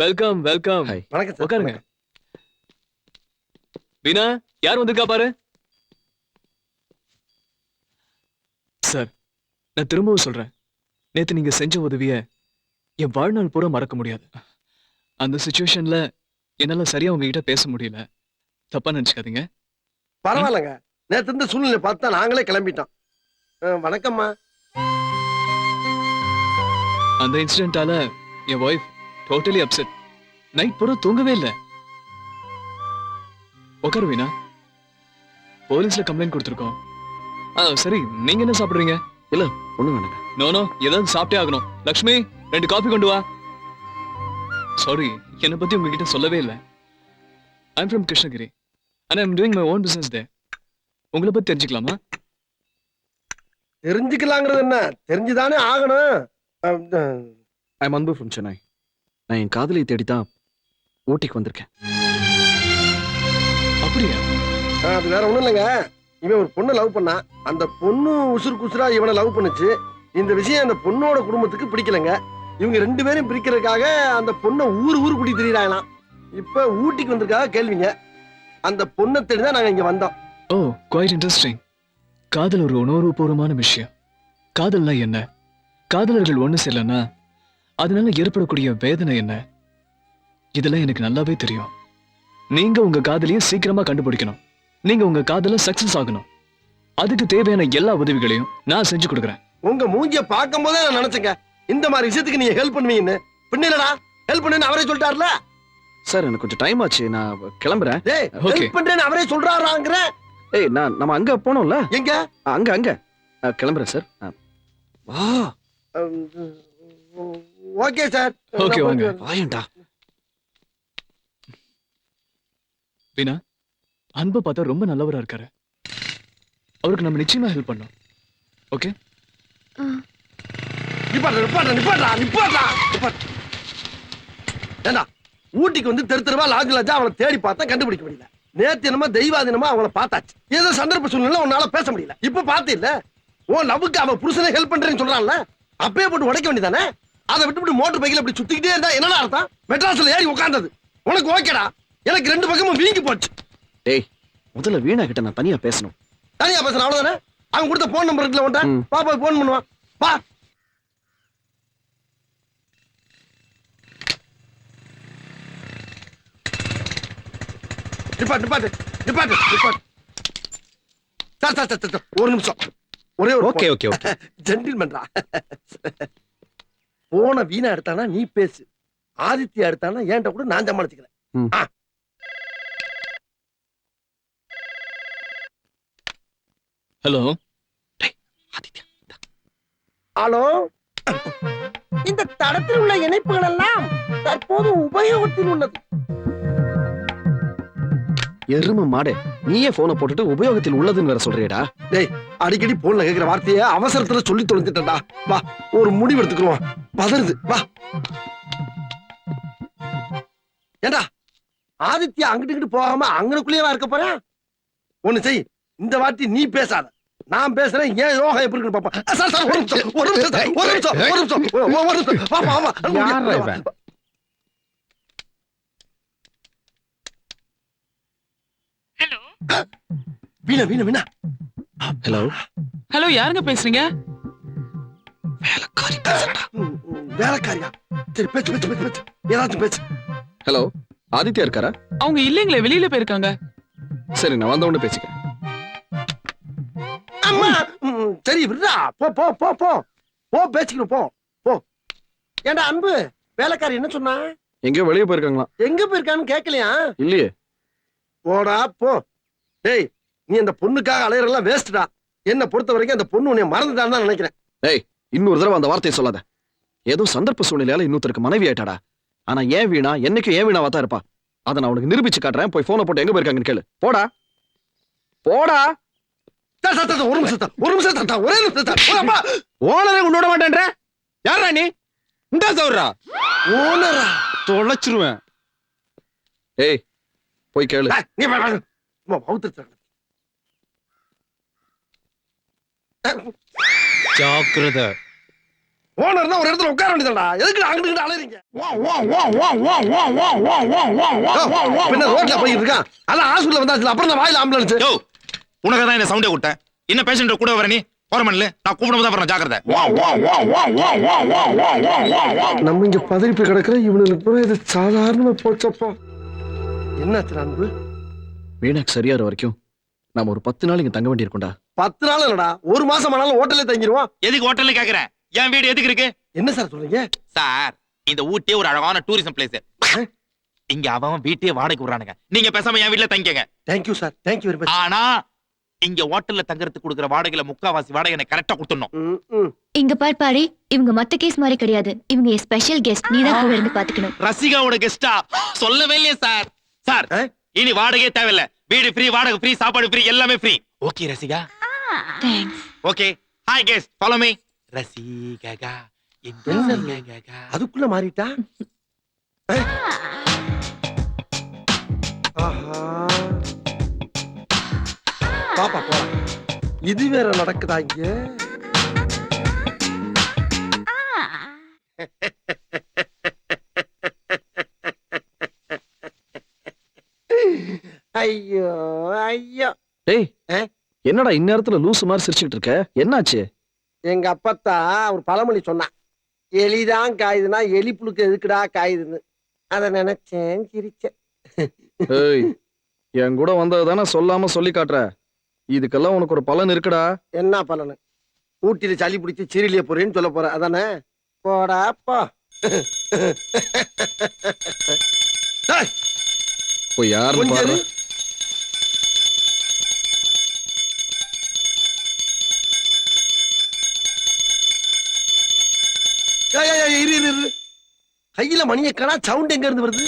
Welcome welcome. வணக்கம் sir. உட்காருங்க. வீணா, யார் வந்திருக்கா பாரு. சார், நான் திரும்பவும் சொல்றேன், நேத்து நீங்க செஞ்ச உதவிய என் வாழ்நாள் பூரா மறக்க முடியாது. அந்த சிச்சுவேஷன்ல என்னால சரியா உங்ககிட்ட பேச முடியல, தப்பா நினைச்சுக்காதீங்க. பரவாயில்லங்க, நேத்து இருந்த சூழ்நிலை பார்த்தா நாங்களே கிளம்பிட்டோம். வணக்கம்மா. அந்த இன்சிடென்ட்டால என் ஒய்ஃப் டோட்டலி அப்செட். நைட் பூரா தூங்கவே இல்லை. உட்காரு வீணா, போலீஸ்ல கம்ப்ளைண்ட் கொடுத்துருக்கோம். சரி, நீங்க என்ன சாப்பிடுறீங்க? இல்ல ஒண்ணு வேணாங்க. நோ, ஏதாவது சாப்பிட்டே ஆகணும். லக்ஷ்மி, 2 காபி கொண்டு வா. சாரி, என்னை பத்தி உங்ககிட்ட சொல்லவே இல்லை. I'm from Krishnagiri and I'm doing my own business there. உங்களை பத்தி தெரிஞ்சுக்கலாமா? தெரிஞ்சுக்கலாங்கிறது என்ன, தெரிஞ்சுதானே ஆகணும். ஐம் அன்பு ஃப்ரம் சென்னை. நான் என் காதலியை தேடித்தான் ஊட்டிக்கு வந்திருக்கேன். அப்படியா? அது வேற ஒண்ணும் இல்லைங்க. இவன் ஒரு பொண்ணை லவ் பண்ணா, அந்த பொண்ணு உசுருக்கு உசுரா இவனை லவ் பண்ணுச்சு. இந்த விஷயம் அந்த பொண்ணோட குடும்பத்துக்கு பிடிக்கலங்க. இவங்க 2 பேரும் பிரிக்கிறதுக்காக அந்த பொண்ணை ஊர் கூட்டி திரியிறாங்களாம். இப்ப ஊட்டிக்கு வந்திருக்காக கேள்விங்க. அந்த பொண்ணை தேடிதான் நாங்க இங்க வந்தோம். ஓ, குவைட் இன்ட்ரெஸ்டிங். காதல் ஒரு உணர்வுபூர்வமான விஷயம். காதல்னா என்ன? காதலர்கள் ஒண்ணு சேரலன்னா அதனால ஏற்படக்கூடிய வேதனை என்ன? இதெல்லாம் எனக்கு நல்லாவே தெரியும். நீங்க உங்க காதலியை சீக்கிரமா கண்டுபிடிக்கணும். நீங்க உங்க காதல சக்சஸ் ஆகணும். அதுக்கு தேவையான எல்லா உதவிகளையும் நான் செஞ்சு கொடுக்குறேன். உங்க மூஞ்சிய பார்க்கும் போதே நான் நினைச்சேங்க, இந்த மாதிரி விஷயத்துக்கு நீங்க ஹெல்ப் பண்ணுவீங்கன்னு. பின்னடா ஹெல்ப் பண்ணுன்னு அவரே சொல்லிட்டார்ல. சார், எனக்கு கொஞ்சம் டைம் ஆச்சு, நான் கிளம்புறேன். டேய், Okay. ஹெல்ப் பண்றேன்னு அவரே சொல்றாராங்கற. ஏய், நம்ம அங்க போனோம்ல. எங்க? அங்க கிளம்புறேன் சார். வா. Okay sir. Okay, வாங்க. வாயண்டா. வீணா, அன்பை பார்த்தா ரொம்ப நல்லவரா இருக்காரு. அவருக்கு நம்ம நிச்சயமா ஹெல்ப் பண்ணோம். ஓகே? நிப்பாட்டா. ஏண்டா, ஊட்டிக்கு வந்து தெருவா லாஜா அவளை தேடி பார்த்தா கண்டுபிடிக்க முடியல. நேத்து என்னமோ தெய்வாதீனமா அவளை பார்த்தாச்சு. ஏதோ சந்தர்ப்ப சூழ்நிலை உன்னால பேச முடியல. இப்ப பாத்து இல்ல, உன் லவ்வுக்கு அவ புருஷனை ஹெல்ப் பண்றேன்னு சொல்றான்ல, அப்பயே போட்டு உடைக்க வேண்டியதானே. அதை விட்டு மோட்டர் பைக்கில் இப்படி சுத்திக்கிட்டே இருந்தா என்னடா அர்த்தம்? மெட்ராஸ்ல ஏறி உட்கார்ந்தது உனக்கு ஓகேடா, எனக்கு 2 பக்கமும் வீங்கி போச்சு. டேய், முதல்ல வீணா கிட்ட நான் தனியா பேசணும். தனியா பேசணும் அவ்வளவுதானே? அவன் கொடுத்த போன் நம்பர் இருக்குல்ல உன்ட்ட, பாப்பா போன் பண்ணுவான். பா. நிப்பாட்டு. சார், ஒரு நிமிஷம். ஒரே ஒரு ஓகே. ஜென்டில்மேன்டா. போன வீணா எடுத்தானா நீ பேசு, ஆதித்யா எடுத்தானா ஏன்ட்ட கூட நான் சமாளிச்சுக்கிறேன். ஹலோ. ஆதித்யா. ஹலோ. இந்த தடத்தில் உள்ள இணைப்புகள் எல்லாம் தற்போது உபயோகத்தில் உள்ளது. எரும மாடே, நீயே போனை போட்டுட்டு உபயோகத்தில் உள்ளதுன்னு வேற சொல்றியடா. டேய், அடிக்கடி போன்ல கேக்குற வார்த்தையை அவசரத்துல சொல்லி தொலைஞ்சிட்டா. வா, ஒரு முடிவு எடுத்துக்கிறோம். பதறுது, வா. ஏண்டா, ஆதித்யா அங்கிட்டு போகாம அங்கனுக்குள்ளேயே இருக்க போறேன். ஒண்ணு செய், இந்த வாட்டி நீ பேசாத, நான் பேசுறேன். ஏன் யோகா எப்படி இருக்கு பாப்பா. சார், ஒரு நிமிஷம். ஆமா. வீணா. ஹலோ. ஹலோ, யாருங்க பேசுறீங்க? வேலைக்காரியா? சரி, பேச்சு. ஏதாச்சும் பேச்சு. ஹலோ, ஆதித்யா இருக்காரா? அவங்க இல்லைங்களே, வெளியில போயிருக்காங்க. சரி, நான் வந்த உடனே பேசிக்கிறேன். அம்மா, சரி விடுடா. போ பேசிக்கிறோம். போ. ஏண்டா அன்பு, வேலைக்காரி என்ன சொன்னா? எங்கேயோ வெளியே போயிருக்காங்களா? எங்க போயிருக்கான்னு கேட்கலையா? இல்லையே. போடா போ. டேய், நீ அந்த பொண்ணுக்காக அலையறதெல்லாம் வேஸ்ட்டா. என்ன பொறுத்த வரைக்கும் அந்த பொண்ணு உன்னை மறந்துட்டான்னு தான் நினைக்கிறேன். டேய், இன்னொரு தடவை அந்த வார்த்தையை சொல்லாத. ஏதோ சந்தர்ப்ப சூழ்நிலையால இன்னொருத்தருக்கு மனைவி ஆயிட்டாடா. ஆனா ஏன் வீணா என்னைக்கும் ஏன் வீணாவா தான் இருப்பா. அதை நான் உனக்கு நிரூபிச்சு காட்டுறேன். போய் போனை போட்டு எங்க போயிருக்காங்கன்னு கேளு. போடா. ஒரு நிமிஷம். ஒரே நிமிஷம். ஓனரே உன்னோட மாட்டேன்ற. யாரா நீ? இந்த சௌரா ஓனரா? தொலைச்சிருவேன். ஏய், போய் கேளு. நீ பௌத்திர ஜாக்கிரதை. ஓனர்னா ஒரு இடத்துல உட்கார வேண்டியதுடா. எதுக்கு அங்கிட்டு அலையறீங்க? பின்ன ரோட்ல போயிட்டு இருக்கான். அதான் ஹாஸ்பிடல்ல வந்தாச்சு. அப்புறம் நான் வாயில ஆம்புலன்ஸ். யோ உனக்கு தான் என்ன சவுண்டே கொடுத்தேன். என்ன பேஷண்ட் கூட வர நீ போறமன்ல நான் கூப்பிடும் தான் வரணும். ஜாக்கிரதை. நம்ம இங்க பதறிப்பு கிடக்குற இவனுக்கு கூட இது சாதாரணமா போச்சப்பா. என்னாச்சு அன்பு? வீணாக்கு சரியாற வரைக்கும் நாம ஒரு 10 நாள் இங்க தங்க வேண்டியிருக்கும்டா. 10 நாள் இல்லடா, 1 மாசம் ஆனாலும் ஹோட்டல்ல தங்கிடுவோம். எதுக்கு ஹோட்டல்ல கேக்குறேன்? என் வீடு எதுக்கு இருக்கு என்ன சார் சொல்றீங்க? சார்? இந்த ஊட்டியே ஒரு அழகான டூரிசம் பிளேஸ். இங்க அவன் வீட்டையே வாடகைக்கு விடுறானுங்க. நீங்க பேசாம என் வீட்டுல தங்கிக்கங்க. Thank you sir, thank you very much. ஆனா இங்க ஹோட்டல்ல தங்கறதுக்கு கொடுக்குற வாடகையில முக்காவாசி வாடகை எனக்கு கரெக்டா கொடுத்துடணும். இங்க பார் பாரி, இவங்க மத்த கேஸ் மாதிரி கிடையாது. இவங்க என் ஸ்பெஷல் கெஸ்ட். நீ தான் கூட இருந்து பாத்துக்கணும். ரசிகாவோட கெஸ்டா? சொல்லவே இல்லையே சார். சார் இனி வாடகையே தேவையில்ல. வீடு ஃப்ரீ, வாடகை ஃப்ரீ, சாப்பாடு ஃப்ரீ, எல்லாமே free. Okay Rasika? Thanks. Okay. Hi guest, follow me. Rasika அதுக்குள்ள மாறிட்டா. ஆஹா, பாப்பா போலாம். இது வேற நடக்குதா இங்க? ஐயோ ஐயோ. டேய் என்னடா இந்நேரத்துல லூசு மாதிரி சிரிச்சுக்கிட்டு இருக்க? என்னாச்சு? எங்க அப்பத்தா ஒரு பழமொழி சொன்னான். எலிதான் காயுதுன்னா எலி புழுக்கு எதுக்குடா காயுதுன்னு. அத நினைச்சேன், சிரிச்சேன். ஏய் என் கூட வந்தது தானே சொல்லாம சொல்லி காட்டுற. இதுக்கெல்லாம் உனக்கு ஒரு பலன் இருக்குடா. என்ன பலனு? ஊட்டியில சளி பிடிச்சி சீரியலிய போறேன்னு சொல்ல போற அதானே? போடாப்பா. போய் யாருன்னு பாரு. கையில மணியக்கானா சவுண்ட் எங்க இருந்து வருது?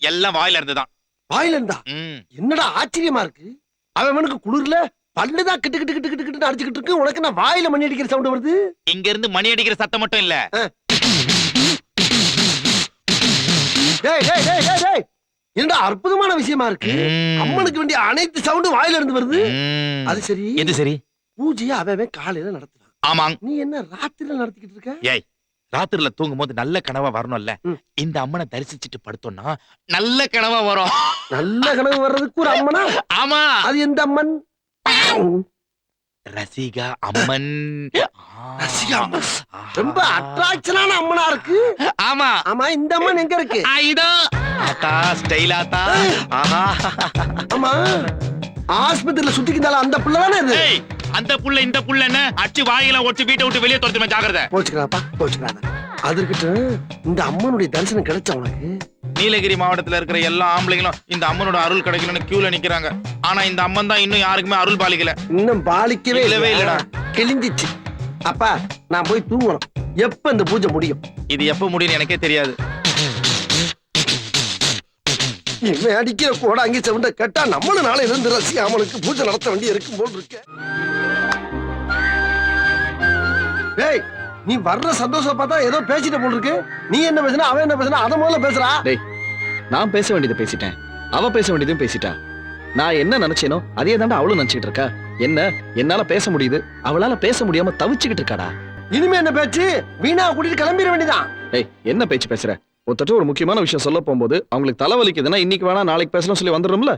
எல்லாம் வாயில இருந்துதான். வாயில இருந்தா? என்னடா ஆச்சரியமா இருக்கு. அவனுக்கு குளிர்ல பல்லுதான் கிட்டு கிட்டு கிட்டு கிட்டு கிட்டு அடிச்சுக்கிட்டு இருக்கு. உனக்கு நான் வாயில மணி அடிக்கிற சவுண்ட் வருது. இங்க இருந்து மணி அடிக்கிற சத்தம் மட்டும் இல்ல. டேய் டேய் டேய் டேய் டேய், என்னடா அற்புதமான விஷயமா இருக்கு. அம்மனுக்கு வேண்டிய அனைத்து சவுண்டும் வாயில இருந்து வருது. அது சரி. எது சரி? பூஜையை அவன் காலையில நடத்துறான். ஆமாங்க. நீ என்ன ராத்திரில நடத்திக்கிட்டு இருக்க? ஏய் ராத்திரில தூங்கும் போது நல்ல கனவா வரணும்ல. இந்த அம்மனை தரிசிச்சுட்டு படுத்தோம்னா நல்ல கனவா வரும். நல்ல கனவு வர்றதுக்கு ஒரு அம்மனா? ஆமா. அது எந்த அம்மன்? ரசிகா அம்மன். ரசிகா அம்மன் ரொம்ப அட்ராக்ஷனான அம்மனா இருக்கு. ஆமா ஆமா, இந்த அம்மன் எங்க இருக்கு? இதோ ஆத்தா ஸ்டைல் ஆத்தா. ஆஹா. ஆமா, ஆஸ்பத்திரியில சுத்திக்கிட்டால அந்த புள்ள தானே இது? ஏய் அந்த புள்ள இந்த புள்ள என்ன அச்சு வாயில ஒட்டி வீட்டை விட்டு வெளியே துரத்துமே. ஜாக்கிரதை. போச்சுக்கிறாப்பா, போச்சுக்கிறாத. அதற்கிட்ட இந்த அம்மனுடைய தரிசனம் கிடைச்ச உனக்கு? நீலகிரி மாவட்டத்துல இருக்கிற எல்லா ஆம்பளைங்களும் இந்த அம்மனோட அருள் கிடைக்கணும்னு கியூல நிக்கிறாங்க. ஆனா இந்த அம்மன் தான் இன்னும் யாருக்குமே அருள் பாலிக்கல. இன்னும் பாலிக்கவே இல்லடா. கிழிஞ்சிச்சு. அப்பா நான் போய் தூங்கணும். எப்ப இந்த பூஜை முடியும்? இது எப்ப முடியும் எனக்கே தெரியாது. இவன் அடிக்கிற கூட அங்கே சவுண்ட கேட்டா நம்மளும் நாளை இருந்து ரசிகா அம்மனுக்கு பூஜை நடத்த வேண்டிய இருக்கும் போல் இருக்க. டேய் நீ வர்ற சந்தோஷம் பார்த்தா ஏதோ பேசிட்ட போல் இருக்கு. நீ என்ன பேசுனா அவன் என்ன பேசுனா அத முதல்ல பேசுறா. டேய் நான் பேச வேண்டியதை பேசிட்டேன், அவ பேச வேண்டியதும் பேசிட்டா. நான் என்ன நினைச்சேனோ அதே தாண்டா அவளும் நினைச்சிட்டு இருக்கா. என்ன என்னால பேச முடியுது, அவளால பேச முடியாம தவிச்சுக்கிட்டு இருக்காடா. இனிமே என்ன பேச்சு? வீணா கூட்டிட்டு கிளம்பிட வேண்டியதான். டேய் என்ன பேச்சு பேசுற? ஒருத்தட்ட ஒரு முக்கியமான விஷயம் சொல்ல போகும்போது அவங்களுக்கு தலைவலிக்குதுன்னா இன்னைக்கு வேணா நாளைக்கு பேசலாம் சொல்லி வந்துடும்ல.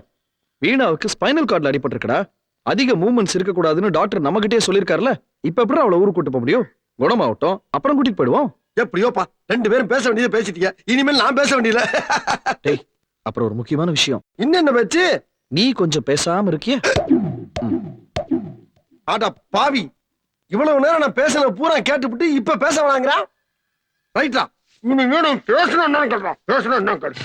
வீணாவுக்கு ஸ்பைனல் கார்ட்ல அடிபட்டிருக்கடா. அதிக மூவ்மெண்ட்ஸ் இருக்க கூடாதுன்னு டாக்டர் நம்மகிட்டே சொல்லிருக்காருல. இப்ப எப்படி அவளை ஊருக்கு கூட்டு போக முடியும்? குணமாகட்டும், அப்புறம் கூட்டிட்டு போயிடுவோம். எப்படியோப்பா 2 பேரும் பேச வேண்டியதை பேசிட்டீங்க. இனிமேல் நான் பேச வேண்டியல. டேய் அப்புறம் ஒரு முக்கியமான விஷயம். இன்னென்ன பேச்சு? நீ கொஞ்சம் பேசாம இருக்கிய? ஆடா பாவி, இவ்வளவு நேரம் நான் பேசல பூரா கேட்டுவிட்டு இப்ப பேச வேணாங்கிறா. ரைட்டா, பேசணும் என்ன கேட்கலாம், பேசணும் என்ன கேட்க.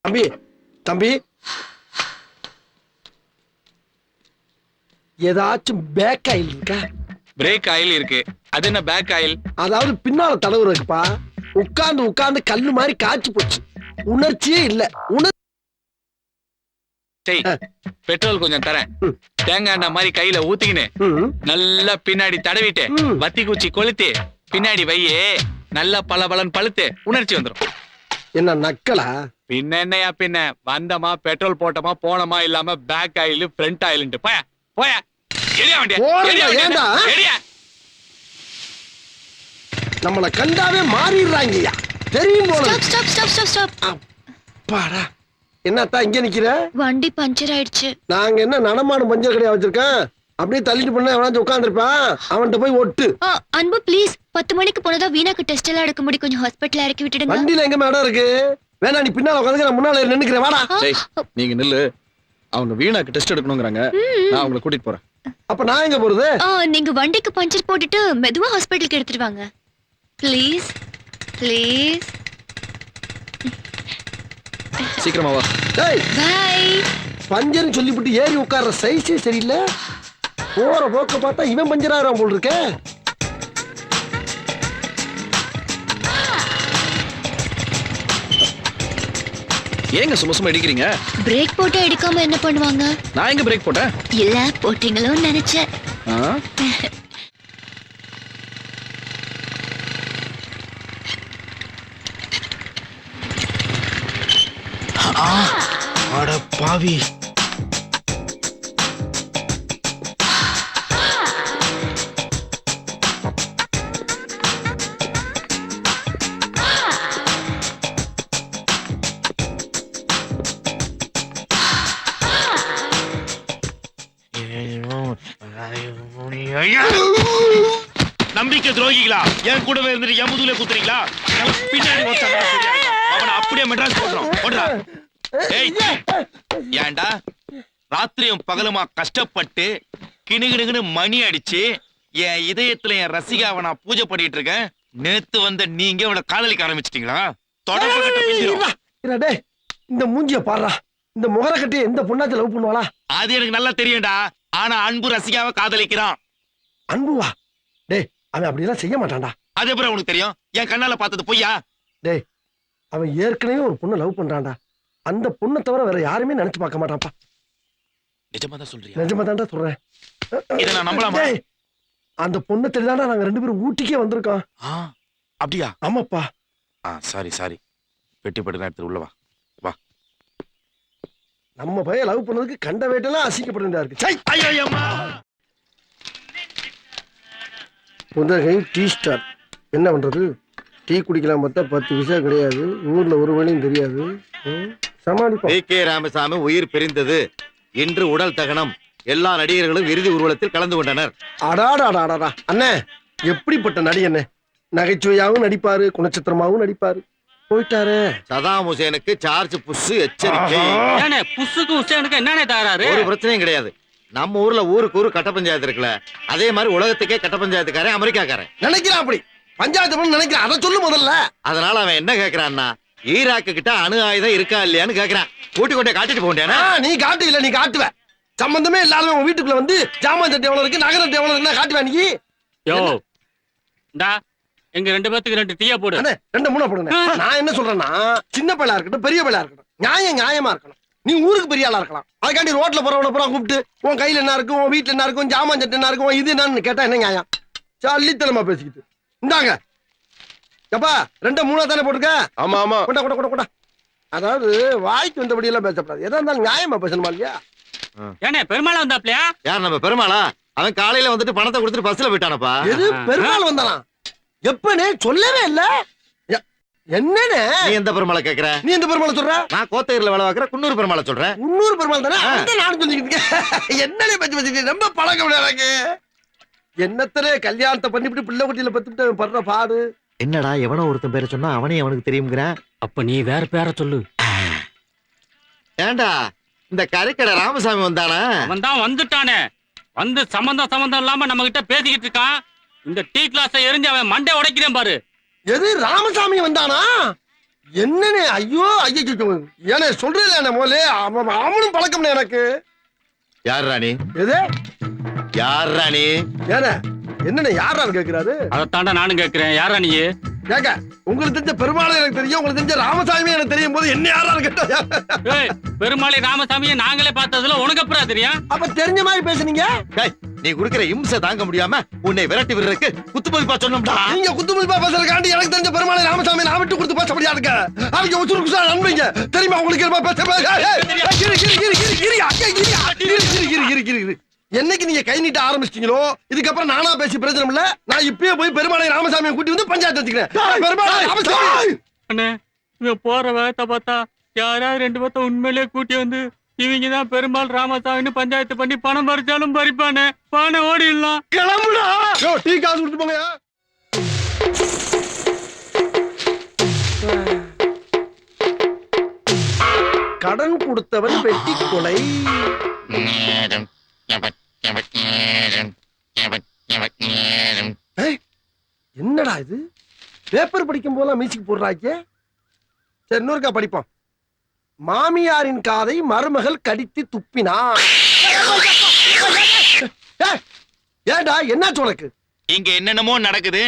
தம்பி தம்பி, ஏதாச்சும் பேக் ஆயில் இருக்கா? பிரேக் ஆயில் இருக்கு. அது என்ன பேக் ஆயில்? அதாவது பின்னால தடவு இருக்குப்பா. உட்கார்ந்து உட்கார்ந்து கல்லு மாதிரி காய்ச்சி போச்சு. உணர்ச்சியே இல்ல. பெட்ரோல் கொஞ்சம் தரேன். தேங்காய் எண்ணெய் மாதிரி கையில ஊத்திக்கின்னு நல்லா பின்னாடி தடவிட்டு வத்தி குச்சி கொளுத்தி பின்னாடி வையே. நல்லா பலபலன் பழுத்து உணர்ச்சி வந்துரும். என்ன நக்கலா? பின்ன என்னையா பின்ன வந்தமா பெட்ரோல் போட்டமா போனமா இல்லாம பேக் ஆயில் ஃப்ரண்ட் ஆயில்ன்ட்டு பய. போயா எரியா வண்டியா போறேன்டா, ஏன்டா? எரியா நம்மள கண்டாவே மாறிடுறாங்கய்யா. தெரியும் போல. Stop stop stop stop stop. அப்பாடா. என்னத்தா இங்க நிக்கிற? வண்டி பஞ்சர் ஆயிடுச்சு. நாங்க என்ன நடமாடும் பஞ்சர் கடையா வச்சிருக்கேன்? அப்படியே தள்ளிட்டு பண்ண எவனாச்சும் உட்காந்துருப்பான், அவன்கிட்ட போய் ஒட்டு. அன்பு ப்ளீஸ், 10 மணிக்கு போனதா வீணாக்கு டெஸ்ட் எல்லாம் எடுக்க முடியும், கொஞ்சம் ஹாஸ்பிட்டல் இறக்கி விட்டுடுங்க. வண்டியில எங்க இடம் இருக்கு? வேணா நீ பின்னால உட்காந்து, நான் முன்னால நின்னுக்கிறேன், வாடா. டேய், நீங்க நில்லு. அவங்க வீணாக்கு டெஸ்ட் எடுக்கணுங்கிறாங்க, நான் அவங்கள கூட்டிட்டு போறேன். அப்ப நான் எங்க போறது? நீங்க வண்டிக்கு பஞ்சர் போட்டுட்டு மெதுவா ஹாஸ்பிட்டலுக்கு எடுத்துட்டு வாங்க ப்ளீஸ் ப்ளீஸ். சீக்கிரமா வா. டேய், பை. பஞ்சர்னு சொல்லிவிட்டு ஏறி உட்கார்ற சைஸே சரியில்லை. போற போக்க பார்த்தா இவன் பஞ்சராகிறான் போல் இருக்க. ஏங்க சும்மா சும்மா அடிக்கிறீங்க? பிரேக் போட்டு எடுக்காம என்ன பண்ணுவாங்க? நான் எங்க பிரேக் போட்டேன்? இல்ல போட்டீங்களோன்னு நினைச்சேன். ஆ? அட பாவி. நம்பிக்கை துரோகிகளா, என் கூடவே இருந்துட்டு என் முதுகுல குத்துறீங்களா? எனக்கு பின்னாடி ஒருத்தன் வந்தா சரியா இருக்கும். அவனை அப்படியே மெட்ராஸ் போடுறோம். ஓடுறா. ஏய், ஏன்டா ராத்திரியும் பகலுமா கஷ்டப்பட்டு கிணுகிணுன்னு மணி அடிச்சு என் இதயத்துல என் ரசிகாவை நான் பூஜை பண்ணிட்டு இருக்கேன். நேத்து வந்த நீங்க அவளை காதலிக்க ஆரம்பிச்சிட்டீங்களா? தொடர்பு கட்ட பிஞ்சிரும். டேய், இந்த மூஞ்சிய பாடுறா. இந்த முகர கட்டி எந்த பொண்ணாச்சும் லவ் பண்ணுவாளா? அது எனக்கு நல்லா தெரியும்டா. ஆனா அன்பு ரசிகாவை காதலிக்கிறான். அன்புவா? டேய், அவன் அப்படியெல்லாம் செய்ய மாட்டான்டா. அது எப்படி உனக்கு தெரியும்? என் கண்ணால பார்த்தது பொய்யா? டேய், அவன் ஏற்கனவே ஒரு பொண்ணை லவ் பண்றான்டா. அந்த பொண்ணை தவிர வேற யாருமே நினைச்சு பார்க்க மாட்டான்ப்பா. நிஜமா தான் சொல்றியா? நிஜமா தான்டா சொல்றேன். இதை நான் நம்பலாமா? டேய், அந்த பொண்ணை தெரியாண்டா நாங்க 2 பேரும் ஊட்டிக்கே வந்திருக்கோம். அப்படியா? ஆமாப்பா. சாரி. பெட்டி பட்டு எடுத்து உள்ள வா. நம்ம பையன் லவ் பண்ணதுக்கு கண்ட வேட்டெல்லாம் அசிங்கப்பட வேண்டியதா இருக்கு. சை, ஐயோ அம்மா. புதகை டீ ஸ்டார். என்ன பண்றது? டீ குடிக்கலாம் பார்த்தா 10 பைசா கிடையாது. ஊர்ல ஒரு வழியும் தெரியாது. சமாளிப்போம். கே ராமசாமி உயிர் பிரிந்தது. இன்று உடல் தகனம். எல்லா நடிகர்களும் இறுதி ஊர்வலத்தில் கலந்து கொண்டனர். அடாடாடாடா. அண்ணே, எப்படிப்பட்ட நடிகண்ணே. நகைச்சுவையாவும் நடிப்பாரு, குணச்சித்திரமாவும் நடிப்பாரு. போயிட்டாரு. சதாம் ஹுசேனுக்கு சார்ஜ் புஷ் எச்சரிக்கை. புஷ்ஷுக்கு உஷனுக்கு என்னென்ன தகராறு? ஒரு பிரச்சனையும் கிடையாது. நம்ம ஊர்ல ஊருக்கு ஊரு கட்ட பஞ்சாயத்து இருக்குல்ல, அதே மாதிரி உலகத்துக்கே கட்ட பஞ்சாயத்துக்காரன் அமெரிக்காக்காரன் நினைக்கிறான். அப்படி பஞ்சாயத்து பண்ண நினைக்கிறான். அதை சொல்லு முதல்ல. அதனால அவன் என்ன கேக்குறான்னா, ஈராக்கு கிட்ட அணு ஆயுதம் இருக்கா இல்லையான்னு கேக்குறான். கூட்டி கொண்டே காட்டிட்டு போண்டேனா? நீ காட்டு இல்ல, நீ காட்டுவ. சம்பந்தமே இல்லாம உன் வீட்டுக்குள்ள வந்து ஜாமான் சட்டை எவ்வளவு இருக்கு, நகரம் எவ்வளவு இருக்குன்னா காட்டுவ நீ. யோ டா, எங்க 2 பேத்துக்கு 2 டீயா போடு. அண்ணே, 2 3 போடுங்க. நான் என்ன சொல்றேன்னா, சின்ன பையலா இருக்கட்டும், பெரிய பையலா இருக்கட்டும், நியாயமா இருக்கணும். நீ ஊருக்கு பெரிய ஆளா இருக்கலாம். அதுக்காண்டி ரோட்ல போறவன பூரா கூப்பிட்டு உன் கையில என்ன இருக்கும், உன் வீட்டுல என்ன இருக்கும், ஜாமான் சட்டை என்ன இருக்கும், இது என்னன்னு கேட்டா என்ன நியாயம்? சல்லித்தனமா பேசிக்கிட்டு இந்தாங்க. எப்பா 2 3 தானே போட்டுக்க? ஆமா ஆமா. கொண்டா. அதாவது வாய்க்கு வந்தபடி எல்லாம் பேசப்படாது. எதா இருந்தாலும் நியாயமா பேசணுமா இல்லையா? ஏனே பெருமாள் வந்தாப்லையா? யார் நம்ம பெருமாளா? அவன் காலையில வந்துட்டு பணத்தை கொடுத்துட்டு பஸ்ல போயிட்டானப்பா. எது பெருமாள் வந்தானா? எப்பனே சொல்லவே இல்ல. என்னன்னு நீ எந்த பெருமாளை கேக்குற? நீ எந்த பெருமாளை சொல்ற? நான் கோத்தகிரில வேலை பார்க்கற குன்னூர் பெருமாளை சொல்றேன். குன்னூர் பெருமாள் தானே? அதான் நானும் சொல்லிக்கிட்டு இருக்கேன். என்னனே பேசி ரொம்ப பழக்கம் எனக்கு. என்னத்தனே கல்யாணத்தை பண்ணிவிட்டு பிள்ளை குட்டியில பத்துட்டு படுற பாடு. என்னடா எவனோ ஒருத்தன் பேரை சொன்னா அவனே அவனுக்கு தெரியுங்கிறான். அப்ப நீ வேற பேரை சொல்லு. ஏண்டா இந்த கரைக்கடை ராமசாமி வந்தானா? அவன் தான் வந்துட்டானே. வந்து சம்பந்தம் இல்லாம நம்ம கிட்ட பேசிக்கிட்டு இருக்கான். இந்த டீ கிளாஸை எரிஞ்சு அவன் மண்டை உடைக்கிறேன் பாரு. எது ராமசாமி வந்தானா? என்னனே? ஐயோ ஏனே சொல்றேன் முதல்ல. அவனும் பழக்கம் எனக்கு. யார் ராணி? எது யார் ராணி? ஏனே என்னன்னு யாரான்னு கேக்குறாரு? அதைத்தாண்டா நானும் கேட்கிறேன். யாரா நீ? கேக்க உங்களுக்கு தெரிஞ்ச பெருமாளை எனக்கு தெரியும், உங்களுக்கு தெரிஞ்ச ராமசாமி எனக்கு தெரியும் போது என்ன யாரான்னு கேட்டா? பெருமாளை ராமசாமியை நாங்களே பார்த்ததுல உனக்கு அப்புறம் தெரியும். அப்ப தெரிஞ்ச மாதிரி பேசுனீங்க. நீ குடுக்கிற இம்சை தாங்க முடியாம உன்னை விரட்டி விடுறதுக்கு குத்துமதிப்பா சொன்னோம்டா. நீங்க குத்துமதிப்பா பேசுறதுக்காண்டி எனக்கு தெரிஞ்ச பெருமாளை ராமசாமி நான் விட்டு கொடுத்து பேச முடியாது. அவங்க உசுறு குசா நண்பீங்க தெரியுமா உங்களுக்கு? என்னைக்கு நீங்க கை நீட்ட ஆரம்பிச்சிட்டீங்களோ இதுக்கப்புறம் நானா பேசி பிரச்சனை இல்ல. நான் இப்பயே போய் பெருமாளை ராமசாமியை கூட்டி வந்து பஞ்சாயத்து வச்சுக்கிறேன். பெருமாளை ராமசாமி அண்ணே இவன் போற வேகத்தை பார்த்தா யாராவது 2 பேர்த்த உண்மையிலேயே கூட்டி வந்து இவங்க தான் பெருமாள் ராமசாமின்னு பஞ்சாயத்து பண்ணி பணம் பறிச்சாலும் பறிப்பானே. பானை ஓடிடலாம். கிளம்புடா. யோ டீ காசு கொடுத்து போங்க. கடன் கொடுத்தவன் வெட்டி கொலை. ஏய், என்னடா இது பேப்பர் படிக்கும் போதெல்லாம் மியூசிக் போடுறாங்க. சரி இன்னொருக்கா படிப்போம். மாமியாரின் காதை மருமகள் கடித்து துப்பினான். ஏய், ஏண்டா என்னாச்சு உனக்கு? இங்க என்னென்னமோ நடக்குது,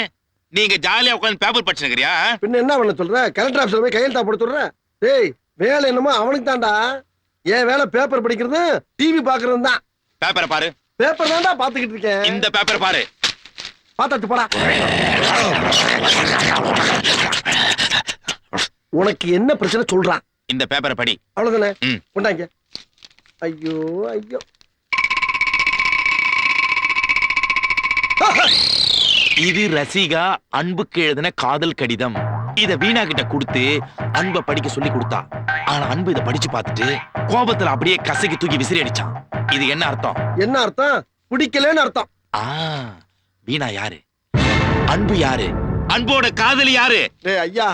நீங்க ஜாலியா உட்கார்ந்து பேப்பர் படிச்சுக்கிறியா? பின்ன என்ன பண்ண சொல்ற? கலெக்டர் ஆபீஸ்ல போய் கையெழுத்தா போட சொல்ற? டேய் வேலை என்னமோ அவனுக்கு தான்டா. என் வேலை பேப்பர் படிக்கிறது டிவி பாக்குறது தான். பேப்பரை பாரு. பேப்பர் தான்டா பாத்துக்கிட்டு இருக்கேன். இந்த பேப்பரை பாரு. பாத்தாச்சு போடா. உனக்கு என்ன பிரச்சனை சொல்றான்? இந்த பேப்பரை படி. அவ்வளவுதானே? ம். கொண்டாங்க. ஐயோ ஐயோ. இது ரசிகா அன்புக்கு எழுதின காதல் கடிதம். இத வீணா கிட்ட கொடுத்து அன்பை படிக்க சொல்லி கொடுத்தா. ஆனா அன்பு இத படிச்சு பார்த்துட்டு கோபத்துல அப்படியே கசக்கி தூக்கி விசிறி அடிச்சான். இது என்ன அர்த்தம்? என்ன அர்த்தம்? பிடிக்கலன்னு அர்த்தம். வீணா யாரு? அன்பு யாரு? அன்போட காதலி யாரு? டேய் ஐயா,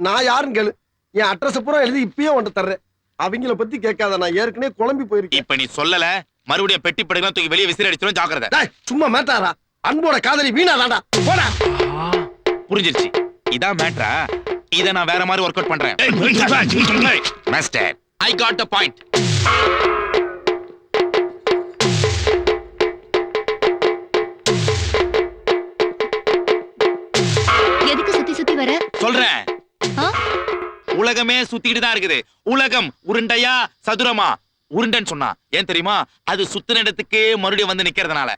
நான் யாருன்னு கேளு. என் அட்ரஸ் பூரா எழுதி இப்பயே வந்து தர்றேன். அவங்கள பத்தி கேட்காத, நான் ஏற்கனவே குழம்பி போயிருக்கேன். இப்ப நீ சொல்லல, மறுபடியும் பெட்டி படுக்கலாம் தூக்கி வெளியே விசிறி அடிச்சிரும். ஜாக்கிரதை. டேய் சும்மா மேட்டாரா? அன்போட காதலி வீணா தான்டா. போடா. புரிஞ்சிருச்சு. இதான் மேட்டரா? இத நான் வேற மாதிரி வொர்க் அவுட் பண்றேன். Master, I got the point. எதுக்கு சுத்தி சுத்தி வர? சொல்றேன். ஆ? உலகமே சுத்திட்டு தான் இருக்குது. உலகம் உருண்டையா சதுரமா? உருண்டைன்னு சொன்னா ஏன் தெரியுமா? அது சுத்தின இடத்துக்கு மறுபடியும் வந்து நிக்கிறதுனால.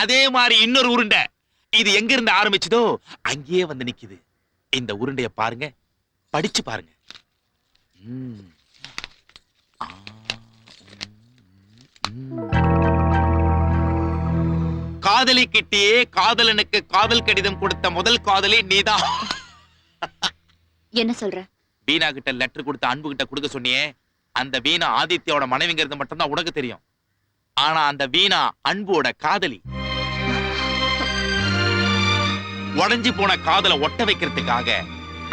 அதே மாதிரி இன்னொரு உருண்டை, இது எங்க இருந்து ஆரம்பிச்சதோ அங்கேயே வந்து நிக்குது. இந்த உருண்டைய பாருங்க, படிச்சு பாருங்க. காதலி கிட்டே காதலனுக்கு காதல் கடிதம் கொடுத்த முதல் காதலி நீதான். என்ன சொல்ற? வீணா கிட்ட லெட்டர் கொடுத்த அன்பு கிட்ட கொடுக்க சொன்னியே, அந்த வீணா ஆதித்யோட மனைவிங்கிறது மட்டும்தான் உனக்கு தெரியும். ஆனா அந்த வீணா அன்போட காதலி. உடைஞ்சு போன காதலை ஒட்ட வைக்கிறதுக்காக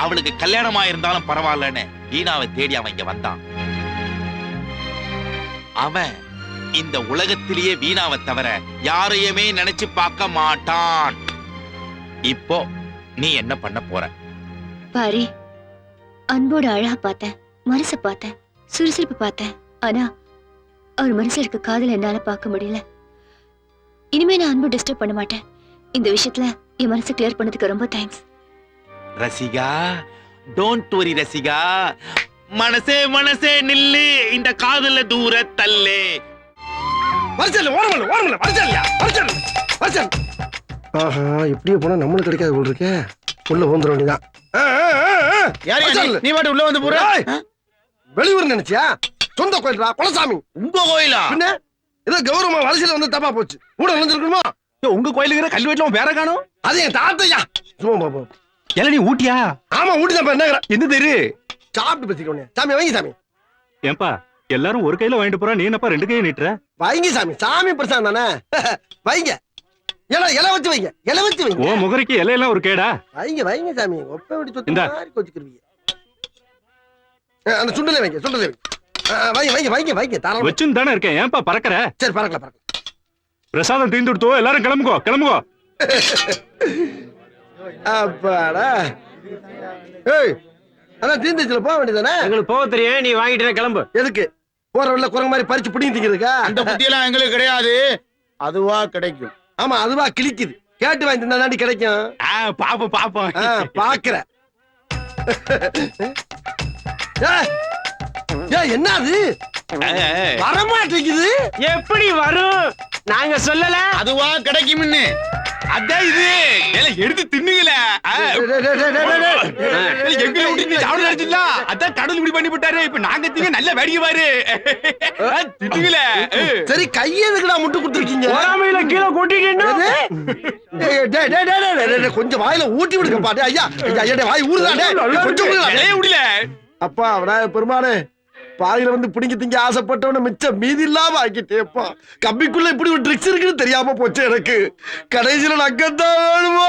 அவளுக்கு கல்யாணமா இருந்தாலும் பரவாயில்லன்னு வீணாவை தேடி அவன் இங்க வந்தான். அவன் இந்த உலகத்திலேயே வீணாவை தவிர யாரையுமே நினைச்சு பார்க்க மாட்டான். இப்போ நீ என்ன பண்ண போற? பாரு, அன்போட அழகா பார்த்தேன், மனச பார்த்தேன், சுறுசுறுப்பு பார்த்தேன். ஆனா அவர் மனசுல இருக்க காதல் என்னால பார்க்க முடியல. இனிமே நான் அன்பு டிஸ்டர்ப் பண்ண மாட்டேன். இந்த விஷயத்துல என் மனசை கிளியர் பண்ணதுக்கு ரொம்ப thanks. Rasika, don't worry Rasika. மனசே மனசே நில்லு, இந்த காதல தூர தள்ளே. வரச்சல்ல ஓரமல்ல ஓரமல்ல வரச்சல்லையா வரச்சல் வரச்சல். ஆஹா, இப்படியே போனா நம்மளுக்கு கிடைக்காது போல் இருக்கே. உள்ள வந்துட வேண்டியதான். நீ பாட்டு உள்ள வந்து போற. வெளியூர் நினைச்சியா? சொந்த கோயில்ரா குலசாமி. உங்க கோயிலா? பின்ன ஏதோ கௌரவமா வரிசையில வந்து தப்பா போச்சு. கூட விழுந்துருக்கணுமா? உங்க கோயிலுக்கு கல் வீட்டுல வேற காணும். அது என் தாத்தையா. சும்மா பாப்போம். எல்லாம் நீ ஊட்டியா? ஆமா ஊட்டிதான். என்ன எந்த தெரு? சாப்பிட்டு பேசிக்கோங்க. சாமி வைங்க சாமி. ஏன்பா எல்லாரும் ஒரு கையில வாங்கிட்டு போறா, நீ என்னப்பா 2 கையை நீட்டுற? வைங்க சாமி. சாமி பிரசாதம் தானே. வைங்க. இலை வச்சு வைங்க. இலை வச்சு வைங்க. ஓ முகரைக்கு இலையெல்லாம் ஒரு கேடா? வைங்க வைங்க சாமி. ஒப்ப விட்டு சொத்து இந்தா. மாதிரி கொச்சுக்கிருவீங்க. அந்த சுண்டலை வைங்க. சுண்டலை வைங்க. வைங்க வைங்க வைங்க வைங்க. தாராளமா. வச்சுன்னு தானே இருக்கேன், ஏன்பா பறக்கற? சரி பறக்கல பறக்கல. பிரசாதம் தீர்ந்து கொடுத்தோ, எல்லாரும் கிளம்புகோ கிளம்புகோ. அப்பாடா. ஏய் அதான் தீந்துச்சுல போக வேண்டியதானே? எங்களுக்கு போக தெரியும், நீ வாங்கிட்டு கிளம்பு. எதுக்கு? போற வழியில குரங்கு மாதிரி பறிச்சு பிடிங்க திங்கிறதுக்கா? அந்த புத்தியெல்லாம் எங்களுக்கு கிடையாது, அதுவா கிடைக்கும். ஆமா அதுவா கிழிக்குது. கேட்டு வாங்கி தின்னா தாண்டி கிடைக்கும். பாப்போம் பாப்போம். பாக்குற. என்ன அது வரமாட்டேங்குது? எப்படி வரும்? நாங்க சொல்லல, அதுவா கிடைக்கும். அதான் இது எடுத்து தின்னுங்களே எங்களை விட்டு சாப்பிட நினைச்சிடல அதான் கடவுள் இப்படி பண்ணி விட்டாரு இப்ப நாங்க திங்க நல்ல வேடிக்கை பாரு தின்னுங்களே சரி கையெதுக்குடா முட்டு குடுத்துருக்கீங்க கீழே கொட்டிட்டீங்கன்னா கொஞ்சம் வாயில ஊட்டி விடுங்க பாட்டு ஐயா ஐயா வாய் ஊறுதாடே கொஞ்சம் விடல அப்பா விநாயகர் பெருமானே பாயில வந்து பிடிங்க திங்க ஆசைப்பட்டவன மிச்சம் மீதி இல்லாம ஆக்கிட்டேப்பா கம்பிக்குள்ள இப்படி ஒரு ட்ரிக்ஸ் இருக்குன்னு தெரியாம போச்சு எனக்கு கடைசியில நக்கத்தான் வேணுமா